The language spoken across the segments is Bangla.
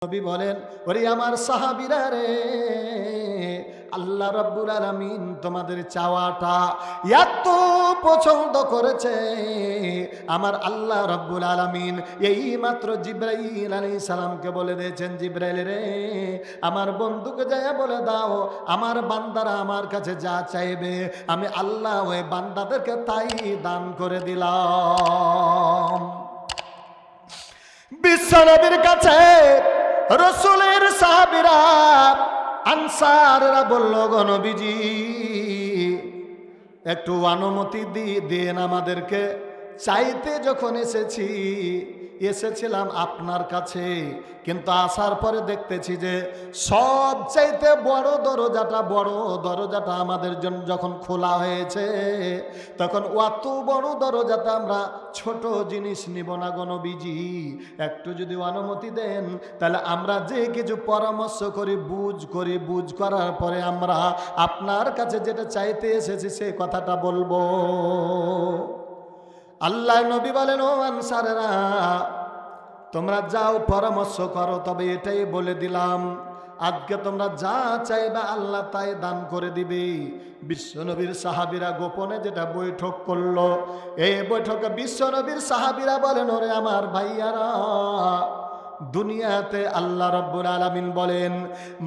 নবী বলেন, ওরে আমার সাহাবীরা রে, আল্লাহ রাব্বুল আলামিন তোমাদের চাওয়াটা এত পছন্দ করেছে। আমার আল্লাহ রাব্বুল আলামিন এই মাত্র জিবরাইল আলাইহিস সালামকে বলে দিয়েছেন, জিবরাইল রে, আমার বন্ধুকে যায় বলে দাও, আমার বান্দারা আমার কাছে যা চাইবে আমি আল্লাহ ওই বান্দাদেরকে তাই দান করে দিলাম। বিশ্বনবীর কাছে রসুলের সাহাবীরা আনসাররা বলল, গো নবীজি, একটু অনুমতি দিন আমাদেরকে। চাইতে যখন এসেছিলাম আপনার কাছে, কিন্তু আসার পরে দেখতেছি যে সব চাইতে বড় দরজাটা আমাদের জন্য যখন খোলা হয়েছে, তখন অত বড় দরজাটা আমরা ছোট জিনিস নিব না গো নবীজি। একটু যদি অনুমতি দেন, তাহলে আমরা যে কিছু পরামর্শ করি, বুঝ করার পরে আমরা আপনার কাছে যেটা চাইতে এসেছি সে কথাটা বলবো। আল্লাহ নবী বলেন, ও আনসারেরা, তোমরা যাও পরামর্শ করো, তবে এটাই বলে দিলাম, আজকে তোমরা যা চাইবে আল্লাহ তাই দান করে দিবে। বিশ্বনবীর সাহাবীরা গোপনে যেটা বৈঠক করলো, এই বৈঠকে বিশ্বনবীর সাহাবীরা বলেন, ওরে আমার ভাইয়ারা, দুনিয়াতে আল্লাহ রাব্বুল আলামিন বলেন,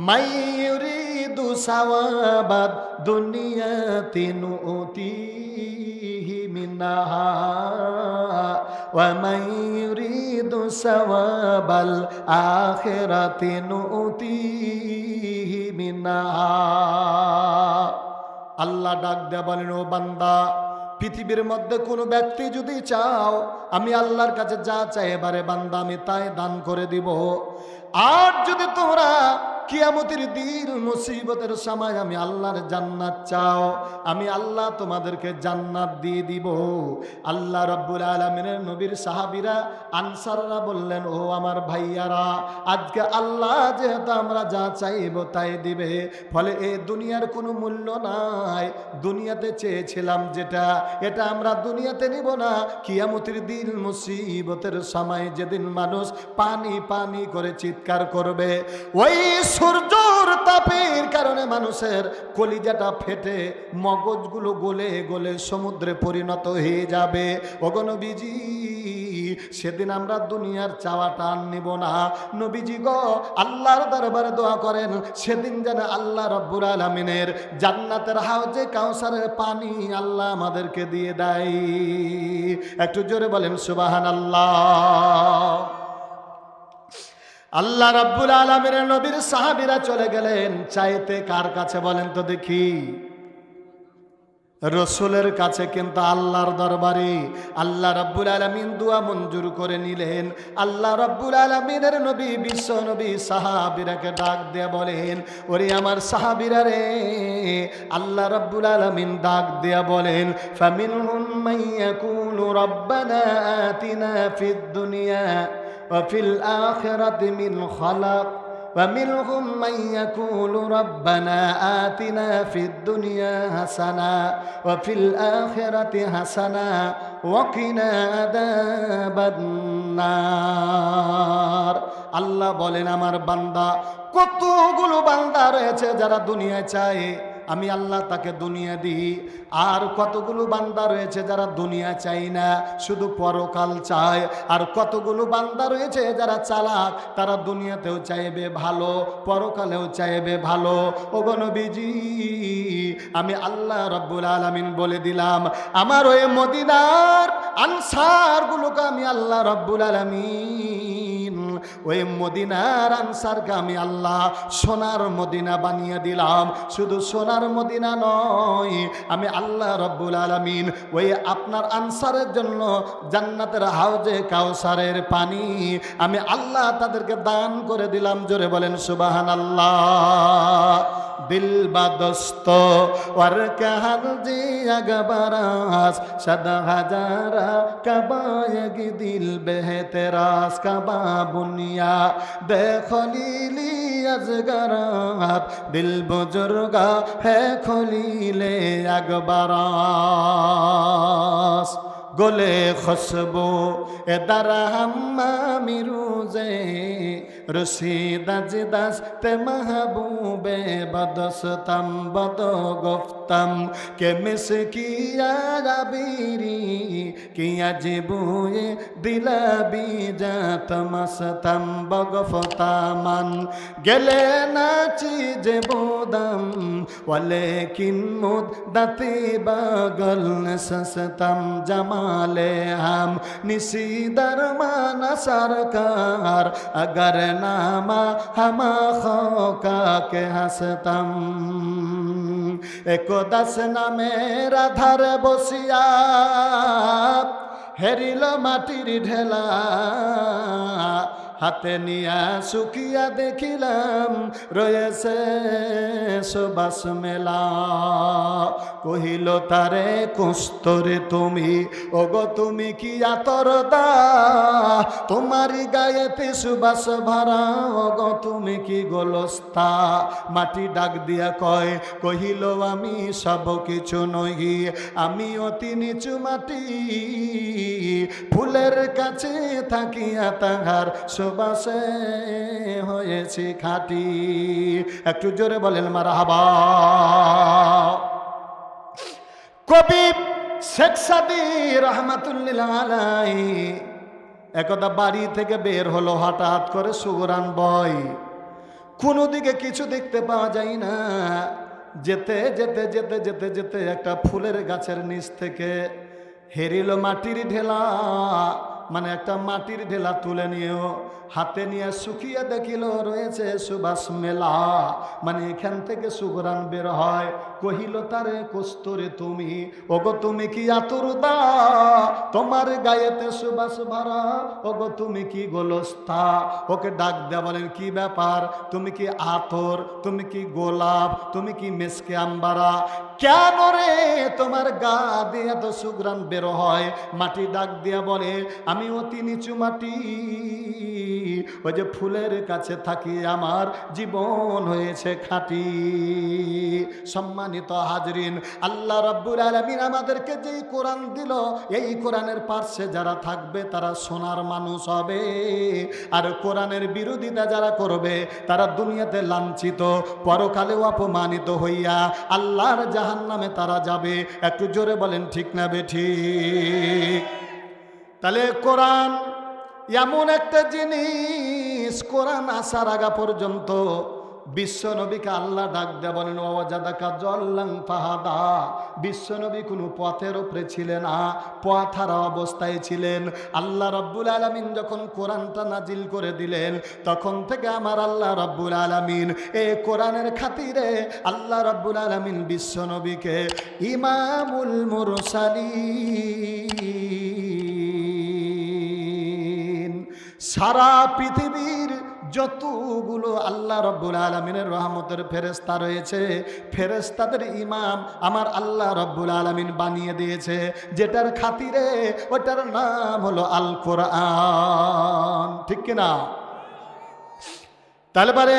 মাই ইউরিদু সাওয়াবাদ দুনিয়াতি নুতিহি মিনহা ওয়া মাই ইউরিদু সাওয়াবাল আখিরাতি নুতিহি মিনহা। আল্লাহ ডাক দেয়া বলেন, ও বান্দা, পৃথিবীর মধ্যে কোনো ব্যক্তি যদি চাও, আমি আল্লাহর কাছে যা চাই এবারে বান্দা আমি তাই দান করে দিব। আর যদি তোমরা কিয়ামতের দিন মুসিবতের সময় আমি আল্লাহর জান্নাত চাও, আমি আল্লাহ তোমাদেরকে জান্নাত দিয়ে দিব। আল্লাহ রাব্বুল আলামিনের নবীর সাহাবীরা আনসাররা বললেন, ও আমার ভাইয়ারা, আজকে আল্লাহ যেহেতু আমরা যা চাইব তাই দিবে, ফলে এই দুনিয়ার কোনো মূল্য নাই। দুনিয়াতে চেয়েছিলাম যেটা, এটা আমরা দুনিয়াতে নিব না। কিয়ামতের দিন মুসিবতের সময় যেদিন মানুষ পানি পানি করে চিৎকার করবে, ওই সূর্যর তাপের কারণে মানুষের কলিজাটা ফেটে মগজগুলো গলে গলে সমুদ্রে পরিণত হয়ে যাবে। ওগো নবীজি, সেদিন আমরা দুনিয়ার চাওয়াটা নিব না। নবীজি গো, আল্লাহর দরবারে দোয়া করেন, সেদিন যেন আল্লাহ রাব্বুল আলামিনের জান্নাতের হাউজে কাউসারের পানি আল্লাহ আমাদেরকে দিয়ে দেয়। একটু জোরে বলেন সুবহানাল্লাহ। আল্লাহ রাব্বুল আলামিনের নবীর সাহাবীরা চলে গেলেন চাইতে কার কাছে বলেন তো দেখি? রসুলের কাছে। কিন্তু আল্লাহর দরবারে আল্লাহ রাব্বুল আলামিন দোয়া মঞ্জুর করে নিলেন। আল্লাহ রাব্বুল আলামিনের নবী বিশ্ব নবী সাহাবীরাকে ডাক দিয়ে বলেন, ওরে আমার সাহাবীরা রে, আল্লাহ রাব্বুল আলামিন ডাক দিয়ে বলেন, ফামিনহুম মাইয়াকুলু রাব্বানা আতিনা ফিদ দুনিয়া وفي الآخرة من خلق ومنهم من يقول ربنا آتنا في الدنيا حسنة وفي الآخرة حسنة وقنا عذاب النار। আল্লাহ বলেন, আমার বান্দা, কতগুলো বান্দা রয়েছে যারা দুনিয়া চায়, আমি আল্লাহ তাকে দুনিয়া দিই। আর কতগুলো বান্দা রয়েছে যারা দুনিয়া চায় না, শুধু পরকাল চায়। আর কতগুলো বান্দা রয়েছে যারা চালাক, তারা দুনিয়াতেও চাইবে ভালো, পরকালেও চাইবে ভালো। ওগো নবীজি, আমি আল্লাহ রাব্বুল আলামিন বলে দিলাম, আমার ওই মদিনার আনসারগুলোকে আমি আল্লাহ রাব্বুল আলামিন, ওই মদিনার আনসারকে আমি আল্লাহ সোনার মদিনা বানিয়ে দিলাম। শুধু সোনার মদিনা নয়, আমি আল্লাহ রাব্বুল আলামিন ওই আপনার আনসারের জন্য জান্নাতের হাউজে কাউসারের পানি আমি আল্লাহ তাদেরকে দান করে দিলাম। জোরে বলেন সুবহানাল্লাহ। দিল বাদস্ত ওয়ার কাহার জি আগবারাস সদা হাজারা কবায়গ দিল বেহতেরাস কবা বুনিয়া দেখলিলি আজগরাত দিল বুজুর্গা হে খলিলে আগবারাস গোলে খুশবু এ দার হাম্মামি রোজে রশিদাজ দাস্তে মাহবুবে বদস্তম বদ গফতম কে মিস কিয়া রাবিরি কিয়া জিবুয়ে দিলাবি জাত মস্তম বগফতামান গেলে নাচি যে বোদম ওয়ালেকিন মুদ্দতি বগল সস্তম জামালে হাম নিসি দরমান সরকার अगर नामा हमा खोका के हसतम एको दस नामे राधार बसिया हेरिल माटिर ढेला হাতে নিয়া শুকিয়া দেখিলাম রয়েছে সুবাস মেলা কহিল তারে কস্তরে তুমি ওগো তুমি কি আতর দা তোমারি গায়েতে সুবাস ভরা ওগো তুমি কি গোলস্তা মাটি ডাক দিয়া কহিল আমি সব কিছু নই আমি অতি নিচু মাটি ফুলের কাছে থাকিয়া তাহার সুবাসে হয়েছে খাঁটি একটু জোরে বলেন মারহাবা কবি শেখ সাদী রহমাতুল্লিল আলাইহি একদা বাড়ি থেকে বের হলো হঠাৎ করে সুগরান বয় কোনো দিকে কিছু দেখতে পাওয়া যায় না যেতে যেতে যেতে যেতে যেতে একটা ফুলের গাছের নিচ থেকে হেরিল মাটির ঢেলা মানে একটা মাটির ঢেলা তুলে নিয়েও হাতে নিয়ে শুকিয়ে দেখিল রয়েছে সুবাস মেলা মানে এখান থেকে সুগরান বের হয় কহিল তারে কস্তরে তুমি ওগো তুমি কি আতরদা তোমার গায়েতে সুবাস ভরা ওগো তুমি কি গোলস্তা ওকে ডাক দেয়া বলেন কি ব্যাপার তুমি কি আতর তুমি কি গোলাপ তুমি কি মেসকে আম্বারা কেন রে তোমার গা দিয়ে তো সুগরান বের হয় মাটি ডাক দিয়া বলে আমি অতি নিচু মাটি ওই যে ফুলের কাছে থাকি আমার জীবন হয়েছে খাঁটি সম্মানিত হাজরিন আল্লাহ রাব্বুল আলামিন আমাদেরকে যেই কোরআন দিল এই কোরআনের পাশে যারা থাকবে তারা সোনার মানুষ হবে আর কোরআনের বিরোধিতা যারা করবে তারা দুনিয়াতে লাঞ্ছিত পরকালেও অপমানিত হইয়া আল্লাহর জাহান্নামে তারা যাবে একটু জোরে বলেন ঠিক না বেঠিক তাহলে কোরআন এমন একটা জিনিস কোরআন আসার আগা পর্যন্ত বিশ্ব নবীকে আল্লাহ ডাক দেয়া বলেন ওয়াজাদাকা জল্লাং ফাহাদা বিশ্ব নবী কোনো পথের উপরে ছিলেন না পথ হারা অবস্থায় ছিলেন আল্লাহ রাব্বুল আলামিন যখন কোরআনটা নাজিল করে দিলেন তখন থেকে আমার আল্লাহ রাব্বুল আলামিন এই কোরআনের খাতিরে আল্লাহ রাব্বুল আলামিন বিশ্ব নবীকে ইমামুল মুরসালিন সারা পৃথিবীর যতগুলো আল্লাহ রাব্বুল আলামিনের রহমতের ফেরেশতা রয়েছে ফেরেশতাদের ইমাম আমার আল্লাহ রাব্বুল আলামিন বানিয়ে দিয়েছে যেটার খাতিরে ওটার নাম হলো আল কোরআন ঠিক কি না তাহলে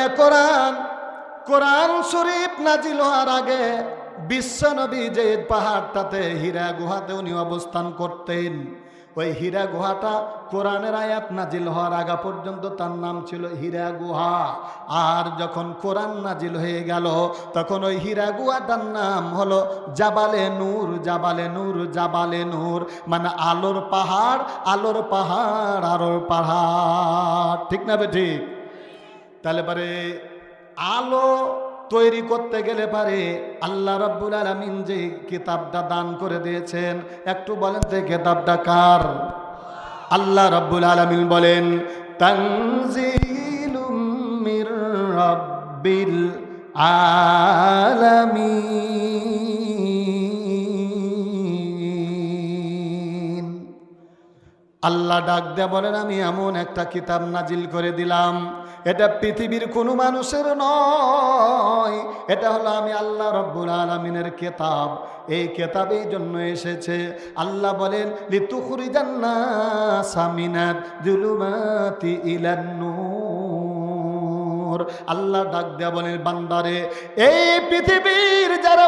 কোরআন শরীফ নাজিল হওয়ার আগে বিশ্ব নবী যে পাহাড়টাতে হীরা গুহাতে উনি অবস্থান করতেন ওই হীরা গুহাটা কোরআনের আয়াত নাজিল হওয়ার আগা পর্যন্ত তার নাম ছিল হীরা গুহা আর যখন কোরআন নাজিল হয়ে গেল তখন ওই হীরা গুহাটার নাম হলো জাবালে নূর জাবালে নূর জাবালে নূর মানে আলোর পাহাড় আলোর পাহাড় আলোর পাহাড় ঠিক না ঠিক তাহলে পারে আলো তৈরি করতে গেলে পারে আল্লাহ রাব্বুল আলামিন যে কিতাবটা দান করে দিয়েছেন একটু বলেন তো কিতাবটা কার আল্লাহ রাব্বুল আলামিন বলেন তানজিলুম মির রাব্বিল আলামিন আল্লাহ ডাক দেয়া বলেন আমি এমন একটা কিতাব নাজিল করে দিলাম এটা পৃথিবীর কোনো মানুষের নয় এটা হলো আমি আল্লাহ রাব্বুল আলামিনের কিতাব এই কিতাবের জন্য এসেছে আল্লাহ বলেন লিতুখরিজান নাসা মিনাজ যুলুমাতি ইলান নূর নূর। আল্লাহ ডাক দেয়া বলেন, বান্দারে এই পৃথিবীর যারা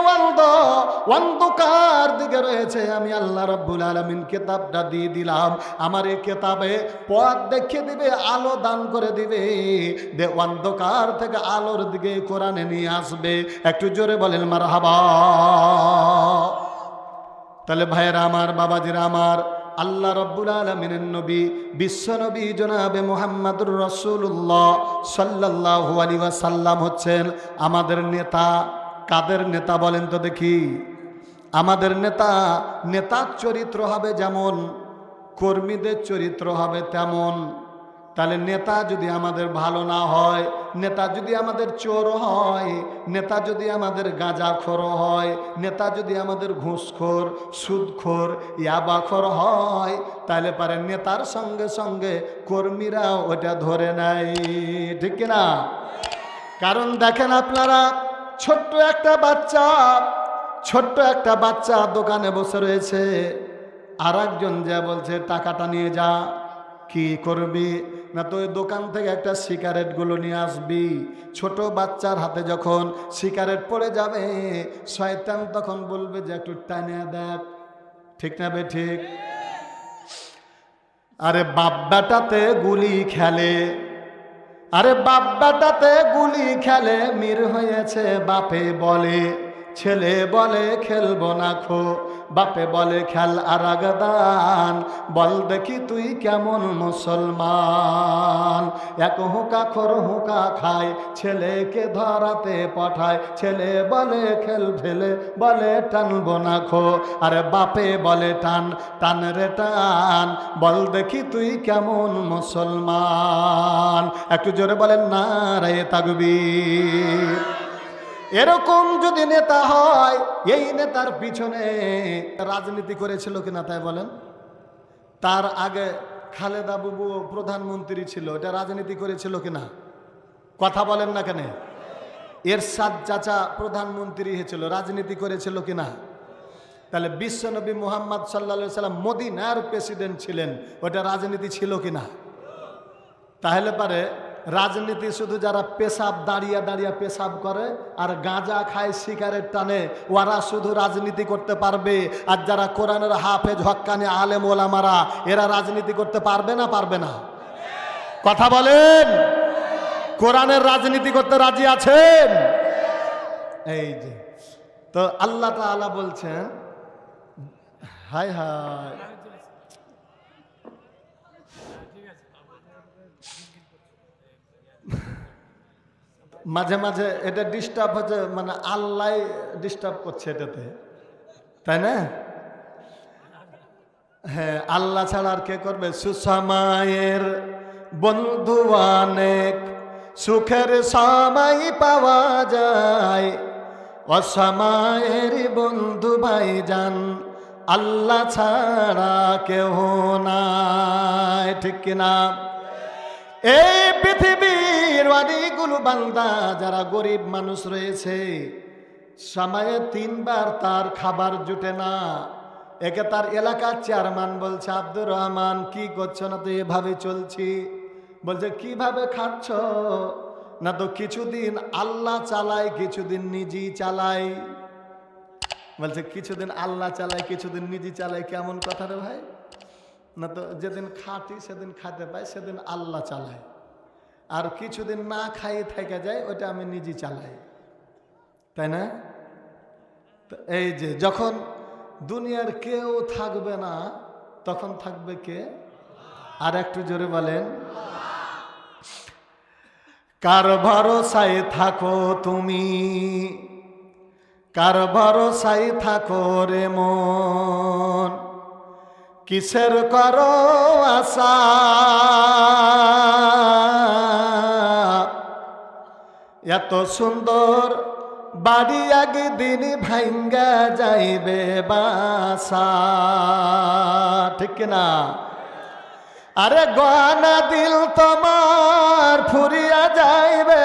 অন্ধকার দিকে রয়েছে, আমি আল্লাহ রাব্বুল আলামিন কিতাবটা দিয়ে দিলাম। আমার এই কিতাবে পথ দেখিয়ে দিবে, আলো দান করে দিবে, অন্ধকার থেকে আলোর দিকে কোরআনে নিয়ে আসবে। একটু জোরে বলেন মারহাবা। তাহলে ভাইয়েরা আমার, বাবাজিরা আমার, আল্লাহ রাব্বুল আলামিনের নবী, বিশ্ব নবী জনাবে মুহাম্মদুর রাসূলুল্লাহ সাল্লাল্লাহু আলাইহি ওয়াসাল্লাম হচ্ছেন আমাদের নেতা। কাদের নেতা বলেন তো দেখি? আমাদের নেতা। নেতার চরিত্র হবে যেমন, কর্মীদের চরিত্র হবে তেমন। তাহলে নেতা যদি আমাদের ভালো না হয়, নেতা যদি আমাদের চোর হয়, নেতা যদি আমাদের গাঁজাখোর হয়, নেতা যদি আমাদের ঘুষখোর, সুদখোর, ইয়াবাখোর হয়, তাহলে পারে নেতার সঙ্গে সঙ্গে কর্মীরাও ওটা ধরে নেয়, ঠিক কিনা? কারণ দেখেন আপনারা, ছোট্ট একটা বাচ্চা দোকানে বসে রয়েছে, আর একজন যা বলছে টাকাটা নিয়ে যা। কি করবি? না তো ওই দোকান থেকে একটা সিগারেটগুলো নিয়ে আসবি। ছোট বাচ্চার হাতে যখন সিগারেট পড়ে যাবে, শয়তান তখন বলবে যে একটু টানে দেখ, ঠিক না বে ঠিক? আরে বাপ বেটাতে গুলি খেলে, আরে বাপ বেটাতে গুলি খেলে, মির হয়েছে বাপে বলে, ছেলে বলে খেলবো না খো, বাপে বলে খেল আরাগদান, বল দেখি তুই কেমন মুসলমান। এক হুঁকা খোর হুঁকা খায়, ছেলেকে ধরাতে পাঠায়, ছেলে বলে খেল ফেলে, বলে টানবো না খো, আরে বাপে বলে টান, টান রে টান, বল দেখি তুই কেমন মুসলমান। একটু জোরে বলেন নারায়ে তাকবীর। এরকম যদি নেতা হয়, এই নেতার পিছনে রাজনীতি করেছিল কিনা তাই বলেন? তার আগে খালেদা বুবু প্রধানমন্ত্রী ছিল, এটা রাজনীতি করেছিল কিনা? কথা বলেন না কেন? এরশাদ চাচা প্রধানমন্ত্রী হয়েছিল, রাজনীতি করেছিল কিনা? তাহলে বিশ্বনবী মুহাম্মদ সাল্লাল্লাহু আলাইহি সাল্লাম মদিনার প্রেসিডেন্ট ছিলেন, ওটা রাজনীতি ছিল কিনা? তাহলে পারে রাজনীতি শুধু যারা পেশাব দাঁড়িয়ে দাঁড়িয়ে পেশাব করে আর গাঁজা খায়, সিগারেট টানে, ওরা শুধু রাজনীতি করতে পারবে। আর যারা কোরআনের হাফেজ হক্কানি আলেম ওলামারা, এরা রাজনীতি করতে পারবে না? পারবে না? কথা বলেন। কোরআনের রাজনীতি করতে রাজি আছেন? এই যে তো আল্লাহ তাআলা বলছেন, হায় হায়, মাঝে মাঝে এটা ডিস্টার্ব হচ্ছে, মানে আল্লাহ ডিস্টার্ব করছে এটাতে, তাই না? হ্যাঁ, আল্লাহ ছাড়া আর কে করবে? সুসময়ের বন্ধু অনেক, সুখের সময় পাওয়া যায়, অসময়ের বন্ধু ভাইজান আল্লাহ ছাড়া কেউ নাই, ঠিক কিনা? এই পৃথিবীর অনেকগুলো বান্দা যারা গরিব মানুষ রয়েছে, সময়ে 3 বার তার খাবার জুটে না। একে তার এলাকার চেয়ারম্যান বলছে, আব্দুর রহমান কি করছো না? তো এভাবে চলছি। বলছে কিভাবে খাচ্ছ? না তো কিছুদিন আল্লাহ চালায়, কিছুদিন নিজে চালাই। বলছে কিছুদিন আল্লাহ চালায়, কিছুদিন নিজে চালাই। কেমন কথা রে ভাই? না তো যেদিন খাটি সেদিন খাতে পাই, সেদিন আল্লাহ চালায়, আর কিছুদিন না খাই থেকে যায়, ওটা আমি নিজে চালাই, তাই না? তো এই যে যখন দুনিয়ার কেউ থাকবে না, তখন থাকবে কে? আর একটু জোরে বলেন। কার ভরসায় থাকো তুমি, কার ভরসায় থাকো রে মন, কিসের করো আশা, এত সুন্দর বাড়ি একদিন ভাঙ্গা যাইবে বাসা, ঠিক না? আরে গয়না দিল তোমার ফুরিয়া যাইবে,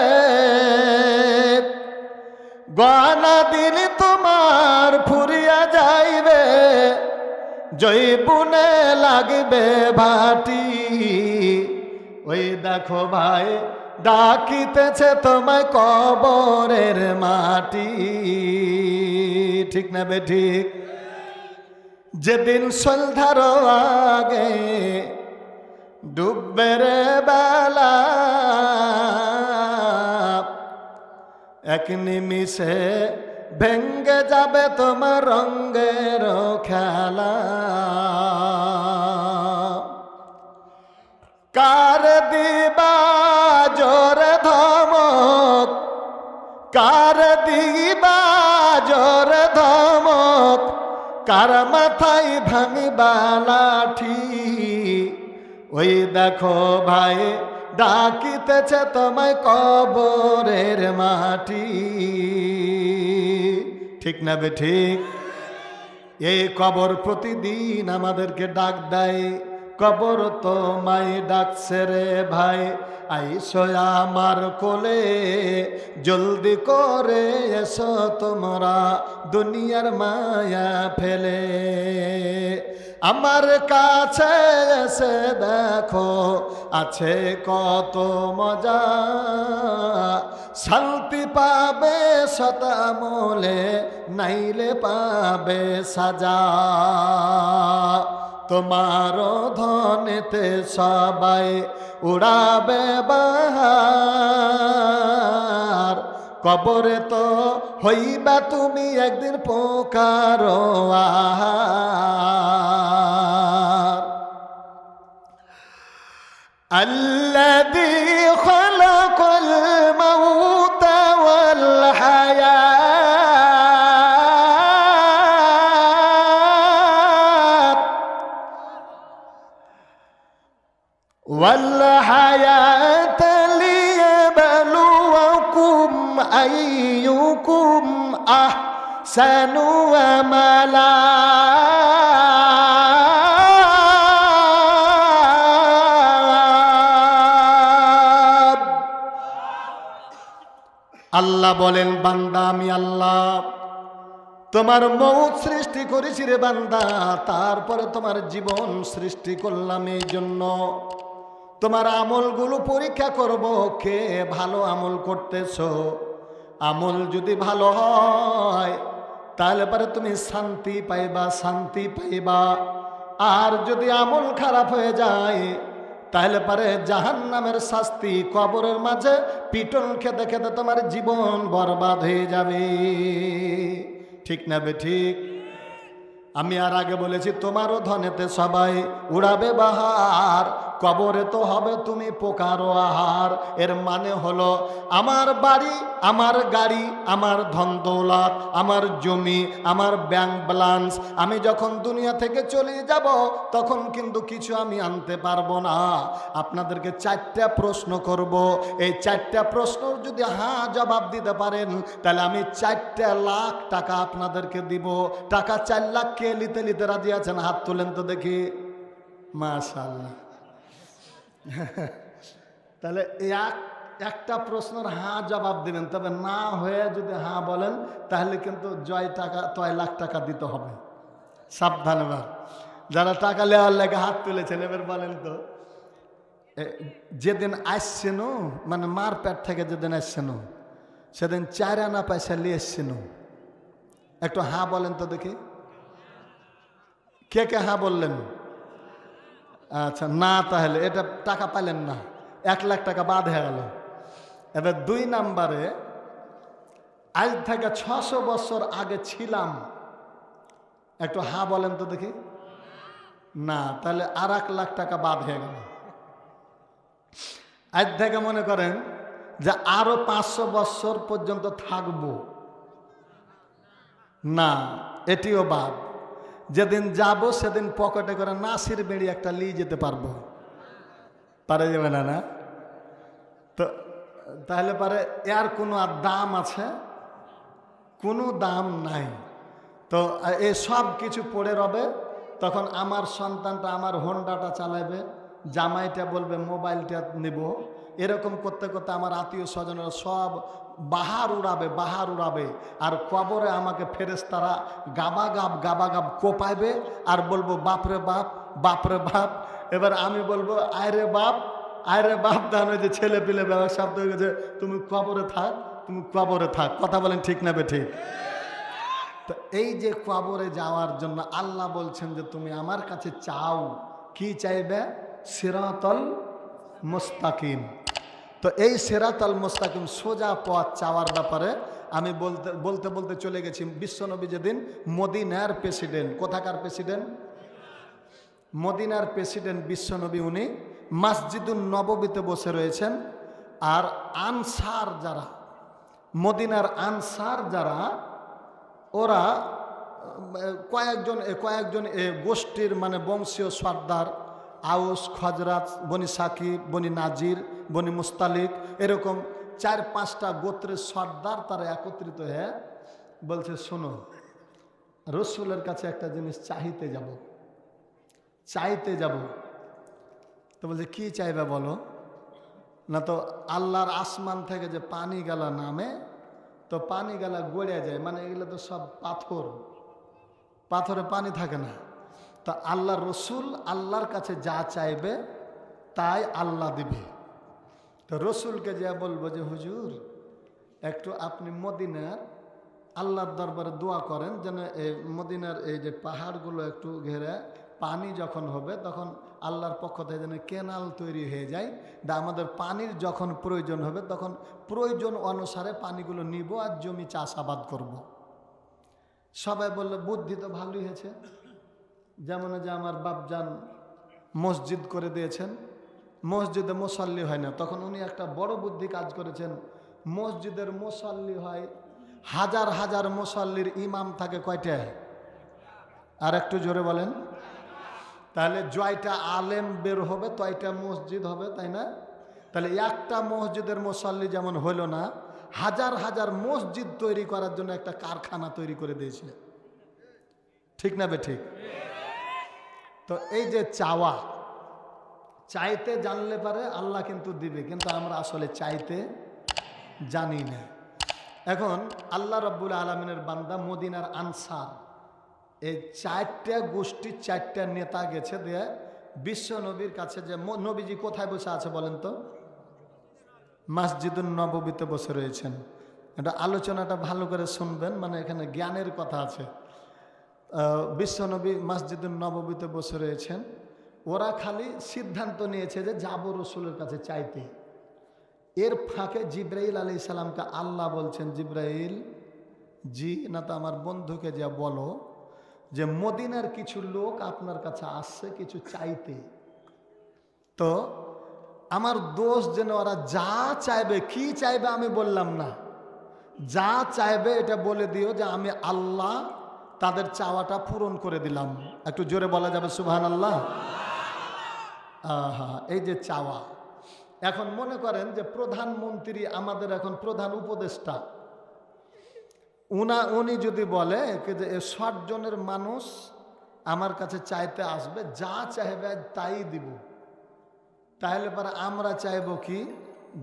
গয়না দিল তোমার ফুরিয়া যাইবে, জৈবুনে লাগবে ভাটি। ওই দেখো ভাই ডাকিতেছে তোমায় কবরের মাটি। ঠিক না বে ঠিক? যেদিন সন্ধ্যার আগে ডুববে রে বেলা, এক নিমিষে ভেঙ্গে যাবে তোমার রঙ্গের খেলা। কার দিবা জোরে ধমক, কার দিবা জোরে ধমক, কার মাথায় ভাঙিবা লাঠি। ওই দেখো ভাই ডাকিতেছে তোমায় কবরের মাটি। ঠিক না বে ঠিক? এই কবর প্রতিদিন আমাদেরকে ডাক দেয়। কবর তোমায় ডাকছে রে ভাই, আইসো আমার কোলে, জলদি করে এসো তোমরা দুনিয়ার মায়া ফেলে। আমার কাছে এসে দেখো আছে কত মজা, শান্তি পাবে শতামলে, নাইলে পাবে সাজা। তোমার ধনেতে সবাই উড়াবে বাহার, কবরে তো হইবা তুমি একদিন পোকার আহার। আল্লাযী খালাকাল মাউতা ওয়াল হায়াত ওয়াল হায়াতা লিয়াবলুয়াকুম আইয়ুকুম আহসানু আমালা। আল্লাহ বলেন, বান্দা আমি আল্লাহ তোমার মৌত সৃষ্টি করেছি রে বান্দা, তারপরে তোমার জীবন সৃষ্টি করলাম এই জন্য তোমার আমলগুলো পরীক্ষা করব, কে ভালো আমল করতেছো। আমল যদি ভালো হয় তাহলে পরে তুমি শান্তি পাইবা, শান্তি পাইবা। আর যদি আমল খারাপ হয়ে যায় তাহলে পরে জাহান্নামের শাস্তি, কবরের মাঝে পিটন খেতে খেতে তোমার জীবন বরবাদ হয়ে যাবে। ঠিক না বে ঠিক? আমি আর আগে বলেছি তোমারও ধনেতে সবাই উড়াবে বাহার, কবরে তো হবে তুমি পোকারো আহার। এর মানে হলো আমার বাড়ি, আমার গাড়ি, আমার ধন দৌলত, আমার জমি, আমার ব্যাংক ব্যালেন্স, আমি যখন দুনিয়া থেকে চলে যাব তখন কিন্তু কিছু আমি আনতে পারবো না। আপনাদেরকে 4টা প্রশ্ন করব, এই 4টা প্রশ্ন যদি হ্যাঁ জবাব দিতে পারেন তাহলে আমি 4 লাখ টাকা আপনাদেরকে দিব। টাকা 4 লাখ কে নিতে নিতে রাজি আছেন? হাত তোলেন তো দেখি। মাশাআল্লাহ। তাহলে একটা প্রশ্নের হ্যাঁ জবাব দিবেন, তবে না হয়ে যদি হ্যাঁ বলেন তাহলে কিন্তু 6 লাখ টাকা দিতে হবে। সাবধান। এবার যারা টাকা নেওয়ার লেগে হাত তুলেছেন এবার বলেন তো, যেদিন আসছেন মানে মার পেট থেকে যেদিন আসছেন সেদিন 4 আনা পয়সা নিয়ে এসছেন, একটু হ্যাঁ বলেন তো দেখি। কে কে হ্যাঁ বললেন? আচ্ছা, না তাহলে এটা টাকা পাইলেন না, 1 লাখ টাকা বাদ হয়ে গেল। এবার 2 নাম্বারে, আজ থেকে 600 বছর আগে ছিলাম, একটু হ্যাঁ বলেন তো দেখি। না, তাহলে আর 1 লাখ টাকা বাদ হয়ে গেল। আজ থেকে মনে করেন যে আরো 500 বছর পর্যন্ত থাকবো, না এটিও বাদ। যেদিন যাব সেদিন পকেটে করে নাসির বেড়ি একটা নিয়ে যেতে পারবো, পারে যাবে না? না তো তাহলে পারে এর কোনো আর দাম আছে? কোনো দাম নাই। তো এই সব কিছু পড়ে রবে। তখন আমার সন্তানটা আমার হোন্ডাটা চালাবে, জামাইটা বলবে মোবাইলটা নেব, এরকম করতে করতে আমার আত্মীয় স্বজনেরা সব বাহার উড়াবে। আর কবরে আমাকে ফেরেশতারা গাবাগাব কোপাইবে আর বলবো বাপরে বাপ, বাপরে বাপ। এবার আমি বলবো আরে বাপ, আরে বাপ দান ওই যে ছেলে পিলে ব্যবসা শব্দ হয়ে গেছে, তুমি কবরে থাক, তুমি কবরে থাক। কথা বলেন ঠিক না বে ঠিক? তো এই যে কবরে যাওয়ার জন্য আল্লাহ বলছেন যে তুমি আমার কাছে চাও, কি চাইবে? সিরাতাল মুস্তাকিম। তো এই সিরাতাল মুস্তাকিম সোজা পথ চাওয়ার ব্যাপারে আমি বলতে বলতে চলে গেছি বিশ্বনবী যেদিন মদিনার প্রেসিডেন্ট, কোথাকার প্রেসিডেন্ট? মদিনার প্রেসিডেন্ট বিশ্বনবী, উনি মসজিদুন নববীতে বসে রয়েছেন। আর আনসার যারা, মদিনার আনসার যারা, ওরা কয়েকজন গোষ্ঠীর মানে বংশীয় সর্দার, আউস, খজরাত, বনি সাকিব, বনি নাজির, বনি মুস্তালিক, এরকম 4-5টা গোত্রের সর্দার তারা একত্রিত হয়ে বলছে, শোনো, রসুলের কাছে একটা জিনিস চাইতে যাব। তো বলছে কি চাইবে বলো না? তো আল্লাহর আসমান থেকে যে পানি গালা নামে, তো পানি গালা গড়ে যায়, মানে এগুলো তো সব পাথরে পানি থাকে না। তা আল্লাহর রসুল আল্লাহর কাছে যা চাইবে তাই আল্লাহ দিবে। তো রসুলকে যা বলবো যে হুজুর একটু আপনি মদিনার আল্লাহর দরবারে দোয়া করেন যেন এই মদিনার এই যে পাহাড়গুলো একটু ঘেরে পানি যখন হবে তখন আল্লাহর পক্ষ থেকে যেন কেনাল তৈরি হয়ে যায়, আমাদের পানির যখন প্রয়োজন হবে তখন প্রয়োজন অনুসারে পানিগুলো নিব আর জমি চাষাবাদ করব। সবাই বললো বুদ্ধি তো ভালোই হয়েছে, যেমন যে আমার বাপজান মসজিদ করে দিয়েছেন, মসজিদে মুসাল্লি হয় না, তখন উনি একটা বড় বুদ্ধি কাজ করেছেন। মসজিদের মুসাল্লি হয় হাজার হাজার, মুসাল্লির ইমাম থাকে কয়টা? আর একটু জোরে বলেন। তাহলে জয়টা আলেম বের হবে তয়টা মসজিদ হবে, তাই না? তাহলে একটা মসজিদের মুসাল্লি যেমন হইল না, হাজার হাজার মসজিদ তৈরি করার জন্য একটা কারখানা তৈরি করে দিয়েছে। ঠিক না বে ঠিক? তো এই যে চাইতে জানলে পারে আল্লাহ কিন্তু দিবে, কিন্তু আমরা আসলে চাইতে জানি না। এখন আল্লাহ রাব্বুল আলামিনের বান্দা মদিনার আনসার, এই 4টা গোষ্ঠীর 4টা নেতা গেছে দিয়ে বিশ্ব নবীর কাছে, যে নবীজি কোথায় বসে আছে বলেন তো? মসজিদুন নববীতে বসে রয়েছেন। এটা আলোচনাটা ভালো করে শুনবেন, মানে এখানে জ্ঞানের কথা আছে। বিশ্বনবী মসজিদুন নববীতে বসে রয়েছেন, ওরা খালি সিদ্ধান্ত নিয়েছে যে যাব রসুলের কাছে চাইতে। এর ফাঁকে জিব্রাইল আলাইহিস সালামকে আল্লাহ বলছেন, জিব্রাইল জি না, তো আমার বন্ধুকে যা বলো যে মদিনার কিছু লোক আপনার কাছে আসছে কিছু চাইতে। তো আমার দোষ যেন ওরা যা চাইবে, কি চাইবে আমি বললাম না, যা চাইবে এটা বলে দিও যে আমি আল্লাহ তাদের চাওয়াটা পূরণ করে দিলাম। একটু জোরে বলা যাবে সুবহানাল্লাহ? আহা, এই যে চাওয়া। এখন মনে করেন যে প্রধানমন্ত্রী, আমাদের এখন প্রধান উপদেষ্টা, উনি যদি বলে যে 60 জনের মানুষ আমার কাছে চাইতে আসবে, যা চাইবে তাই দিব, তাহলে পরে আমরা চাইব কি?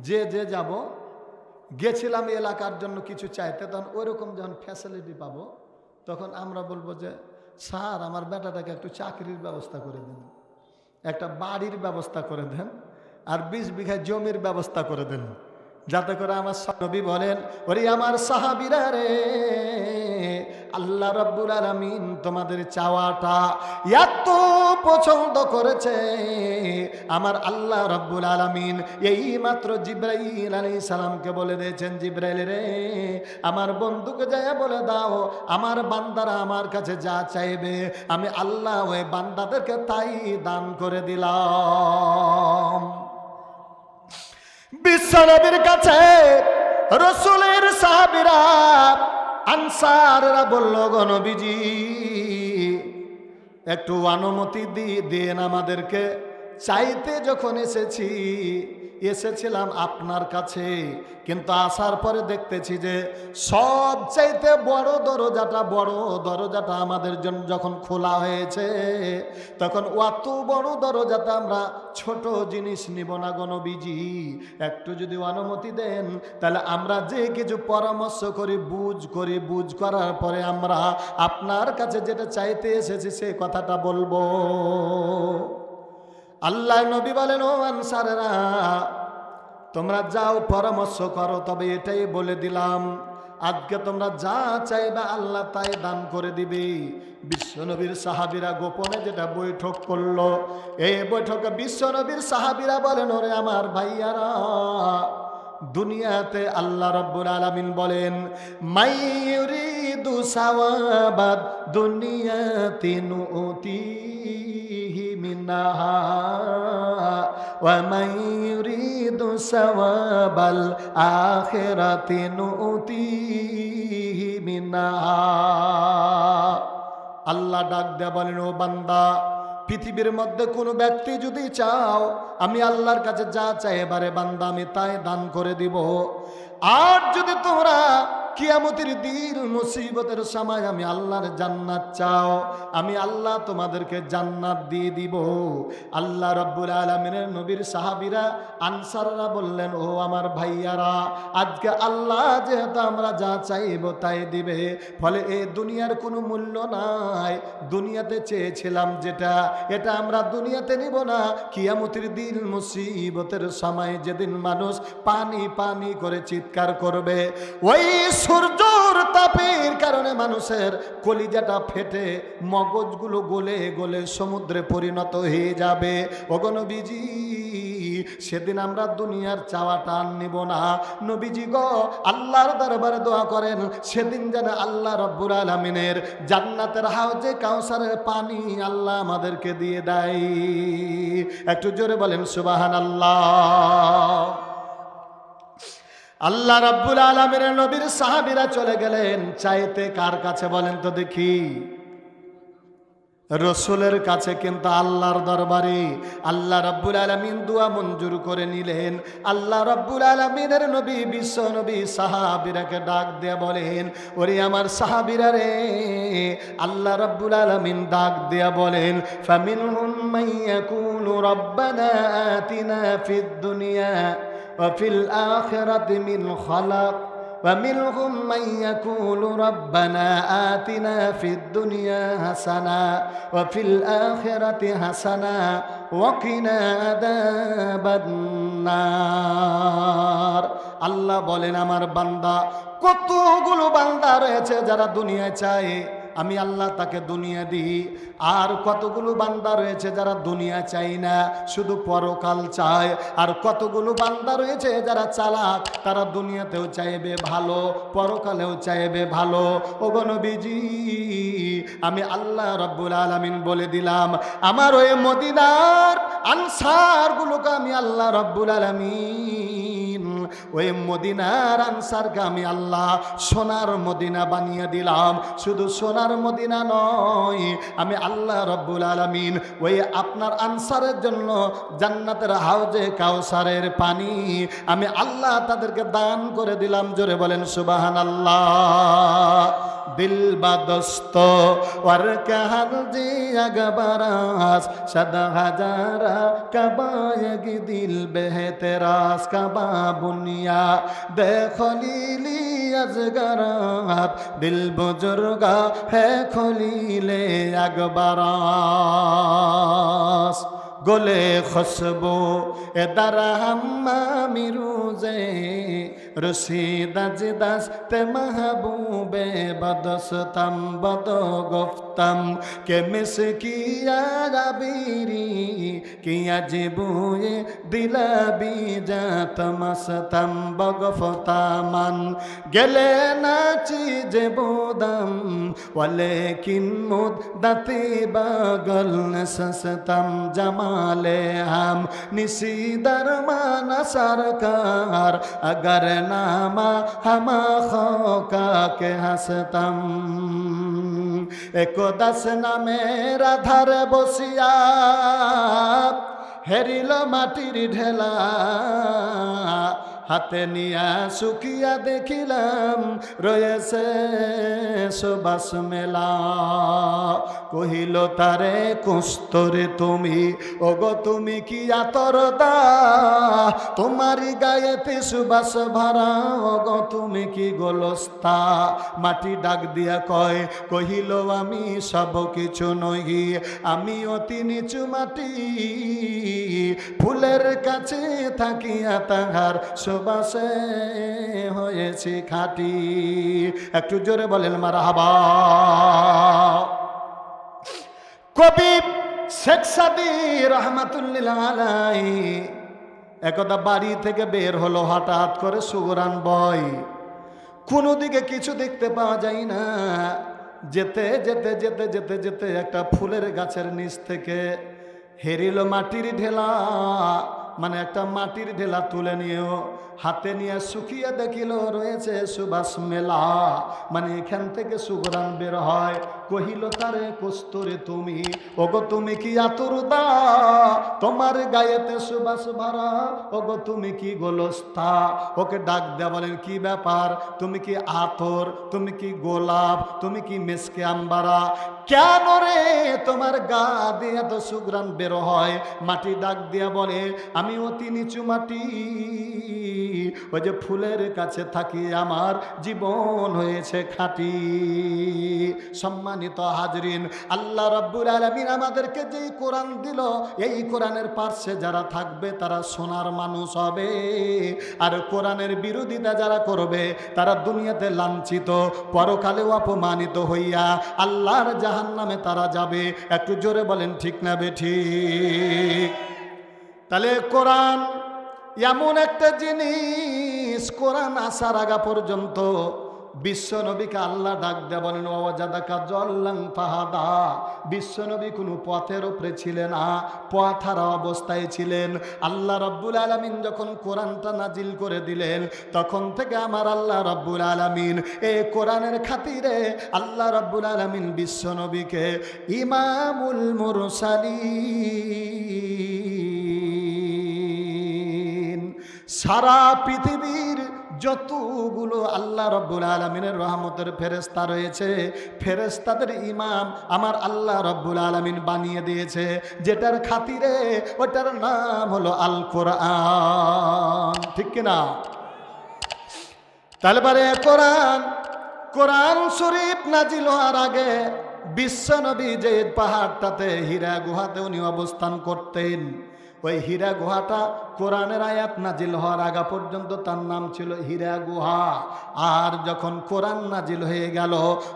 যে যাব, গেছিলাম এলাকার জন্য কিছু চাইতে, তখন ওইরকম যখন ফ্যাসিলিটি পাবো তখন আমরা বলবো যে স্যার আমার বেটাটাকে একটু চাকরির ব্যবস্থা করে দেন, একটা বাড়ির ব্যবস্থা করে দেন, আর 20 বিঘা জমির ব্যবস্থা করে দেন, যাতে করে আমার নবী বলেন, ওরে আমার সাহাবীরা রে, আল্লাহ রাব্বুল আলামিন তোমাদের চাওয়াটা এত পছন্দ করেছে, আমার আল্লাহ রাব্বুল আলামিন এই মাত্র জিব্রাইল আলাইহিস সালামকে বলে দিয়েছেন, জিব্রাইল রে আমার বন্ধুকে যায় বলে দাও, আমার বান্দারা আমার কাছে যা চাইবে আমি আল্লাহ ওই বান্দাদেরকে তাই দান করে দিলাম। বিশ্বনবীর কাছে রসুলের সাহাবীরা আনসাররা বলল, গো নবীজি একটু অনুমতি দিন আমাদেরকে, চাইতে যখন এসেছিলাম আপনার কাছে, কিন্তু আসার পরে দেখতেছি যে সব চাইতে বড় দরজাটা আমাদের জন্য যখন খোলা হয়েছে, তখন অত বড় দরজাটা আমরা ছোট জিনিস নিব না গো নবীজি, একটু যদি অনুমতি দেন তাহলে আমরা যে কিছু পরামর্শ করি বুঝ করার পরে আমরা আপনার কাছে যেটা চাইতে এসেছি সে কথাটা বলবো। আল্লাহ নবী বলেন, ও আনসারেরা, তোমরা যাও পরামর্শ করো, তবে এটাই বলে দিলাম, আজকে তোমরা যা চাইবে আল্লাহ তাই দান করে দিবে। বিশ্বনবীর সাহাবীরা গোপনে যেটা বৈঠক করলো, এই বৈঠকে বিশ্বনবীর সাহাবীরা বলেন, ওরে আমার ভাইয়ারা, দুনিয়াতে আল্লাহ রাব্বুল আলামিন বলেন, মাইয়ুরিদু সাওয়াবাদ দুনিয়াতি নুতিহি মিনহা ওয়া মাইয়ুরিদু সাওয়াবাল আখিরাতি নুতিহি মিনহা। আল্লাহ ডাক দেয়া বলেন, ও বান্দা, পৃথিবীর মধ্যে কোনো ব্যক্তি যদি চাও, আমি আল্লাহর কাছে যা চাই এবারে বান্দা আমি তাই দান করে দিব। আর যদি তোমরা কিয়ামতের দিন মুসিবতের সময় আমি আল্লাহর জান্নাত চাও, আমি আল্লাহ তোমাদেরকে জান্নাত দিয়ে দিব। আল্লাহ রাব্বুল আলামিনের নবীর সাহাবীরা আনসাররা বললেন, ও আমার ভাইয়ারা, আজকে আল্লাহ যেহেতু আমরা যা চাইব তাই দিবে, ফলে এই দুনিয়ার কোনো মূল্য নাই। দুনিয়াতে চেয়েছিলাম যেটা, এটা আমরা দুনিয়াতে নিব না। কিয়ামতের দিন মুসিবতের সময় যেদিন মানুষ পানি পানি করে চিৎকার করবে, ওই সূর্যর তাপের কারণে মানুষের কলিজাটা ফেটে মগজগুলো গলে গলে সমুদ্রে পরিণত হয়ে যাবে। ওগো নবীজি, সেদিন আমরা দুনিয়ার চাওয়াটা আর নিব না। নবীজি গো, আল্লাহর দরবারে দোয়া করেন, সেদিন যেন আল্লাহ রাব্বুল আলামিনের জান্নাতের হাউজে কাউসারের পানি আল্লাহ আমাদেরকে দিয়ে দেয়। একটু জোরে বলেন সুবহানাল্লাহ। আল্লাহ রাব্বুল আলামিনের নবীর সাহাবীরা চলে গেলেন চাইতে কার কাছে বলেন তো দেখি? রসুলের কাছে। কিন্তু আল্লাহর দরবারে আল্লাহ রাব্বুল আলামিন দোয়া মঞ্জুর করে নিলেন। আল্লাহ রাব্বুল আলামিনের নবী, বিশ্ব নবী সাহাবীরাকে ডাক দিয়ে বলেন, ওরে আমার সাহাবীরা রে, আল্লাহ রাব্বুল আলামিন ডাক দিয়ে বলেন, ফামিনহুম মাইয়াকুলু রাব্বানা আতিনা ফিদ দুনিয়া ওয়া ফিল আখিরাতি মিন খালাক ومنهم من يقول ربنا آتنا في الدنيا حسنة وفي الآخرة حسنة وقنا عذاب النار। আল্লাহ বলেন, আমার বান্দা, কতগুলো বান্দা রয়েছে যারা দুনিয়া চায়, আমি আল্লাহ তাকে দুনিয়া দিই। আর কতগুলো বান্দা রয়েছে যারা দুনিয়া চাই না, শুধু পরকাল চায়। আর কতগুলো বান্দা রয়েছে যারা চালাক, তারা দুনিয়াতেও চাইবে ভালো, পরকালেও চাইবে ভালো। ওগো নবীজি, আমি আল্লাহ রাব্বুল আলামিন বলে দিলাম, আমার ওই মদিনার আনসারগুলোকে আমি আল্লাহ রাব্বুল আলামিন, ওই মদিনার আনসারকে আমি আল্লাহ সোনার মদিনা বানিয়ে দিলাম। শুধু সোনার মদিনা নয়, আমি আল্লাহ রাব্বুল আলামিন ওই আপনার আনসারের জন্য জান্নাতের হাউজে কাউসারের পানি আমি আল্লাহ তাদেরকে দান করে দিলাম। জোরে বলেন সুবহানাল্লাহ। দিল বাদস্ত ওয়ার কাহার জি আগবারাস সদা হাজারা কবায়গি দিল বেহতেরাস কবা বুনিয়া দেখলিলি আজগরাত দিল বুজুর্গা হে খলিলে আগবারাস গোলে খুশবু এদার হাম্মামি রুজে রশিদাজ দস্তে মাহবুবে বদস্তম বদ গুফতম কে মিসকিয়া রাবিরি কিয়া জিবুয়ে দিলাবি জাত মস্তম বগফতামান গেলে নাচি যে বোদম ওয়ালেকিন মুদ্দতি বগল সস্তম जमाले हम निसीदर माना सरकार अगर नामा हम खोका के हंसतम एको दस ना मेरा धर बसिया हेरिल माटिर ढेला হাতে নিয়া শুকিয়া দেখিলাম রয়েছে সুবাস মেলা। কহিল তারে কুস্তরে তুমি, ওগো তুমি কি আতর দা, তোমারই গায়েতে সুবাস ভরা, ওগো তুমি কি গোলস্তা। মাটি ডাক দিয়া কয়, কহিল আমি সব কিছু নই, আমি অতি নিচু মাটি, ফুলের কাছে থাকিয়া তাহার সুবাসে হয়েছে খাঁটি। একটু জোরে বলেন মারহাবা। কবি শেখ সাদী রহমাতুল্লাহ আলাইহি একদা বাড়ি থেকে বের হলো, হঠাৎ করে সুগরান বয়, কোনো দিকে কিছু দেখতে পাওয়া যায় না। যেতে যেতে যেতে যেতে যেতে একটা ফুলের গাছের নিচ থেকে হেরিল মাটির ঢেলা, মানে একটা মাটির ঢেলা তুলে নিয়েও হাতে নিয়ে শুকিয়ে দেখিল রয়েছে সুবাস মেলা, মানে এখান থেকে সুগরান বের হয়। কহিল তারে কস্তুরে তুমি, ওগো তুমি কি আতর দা, তোমার গায়েতে সুবাস ভরা, ওগো তুমি কি গোলস্তা। ওকে ডাক দেয়া বলেন, কি ব্যাপার, তুমি কি আতর, তুমি কি গোলাপ, তুমি কি মেসকে আম্বারা, কেন রে তোমার গা দিয়ে তো সুগরান বের হয়। মাটি ডাক দিয়া বলে, আমি অতি নিচু মাটি, ওই যে ফুলের কাছে থাকি আমার জীবন হয়েছে খাঁটি। সম্মানিত হাজরিন, আল্লাহ রাব্বুল আলামিন আমাদেরকে যেই কোরআন দিল, এই কোরআনের পার্শ্বে যারা থাকবে তারা সোনার মানুষ হবে, আর কোরআনের বিরোধিতা যারা করবে তারা দুনিয়াতে লাঞ্ছিত, পরকালেও অপমানিত হইয়া আল্লাহর জাহান্নামে তারা যাবে। একটু জোরে বলেন ঠিক না বেঠিক? তাহলে কোরআন এমন একটা জিনিস, কোরআন আসার আগা পর্যন্ত বিশ্ব নবীকে আল্লাহ ডাক দেয়া বলেন, ওয়াজাদাকা জল্লাং ফাহাদা। বিশ্ব নবী কোনো পথের উপরে ছিলেন না, পথ হারা অবস্থায় ছিলেন। আল্লাহ রাব্বুল আলামিন যখন কোরআনটা নাজিল করে দিলেন, তখন থেকে আমার আল্লাহ রাব্বুল আলামিন এই কোরআনের খাতিরে আল্লাহ রাব্বুল আলামিন বিশ্ব নবীকে ইমামুল মুরসালিন, সারা পৃথিবীর যতগুলো আল্লাহ রাব্বুল আলামিনের রহমতের ফেরেশতা রয়েছে, ফেরেশতাদের ইমাম আমার আল্লাহ রাব্বুল আলামিন বানিয়ে দিয়েছে, যেটার খাতিরে ওটার নাম হলো আল কোরআন। ঠিক কিনা? তাহলে পরে কোরআন শরীফ নাজিল হওয়ার আগে বিশ্ব নবী যে পাহাড়টাতে হীরা গুহাতে উনি অবস্থান করতেন, ওই হীরা গুহাটা কোরআনের আয়াত নাজিল হওয়ার আগা পর্যন্ত তার নাম ছিল হীরা গুহা। আর যখন কোরআন নাজিল হয়ে গেল,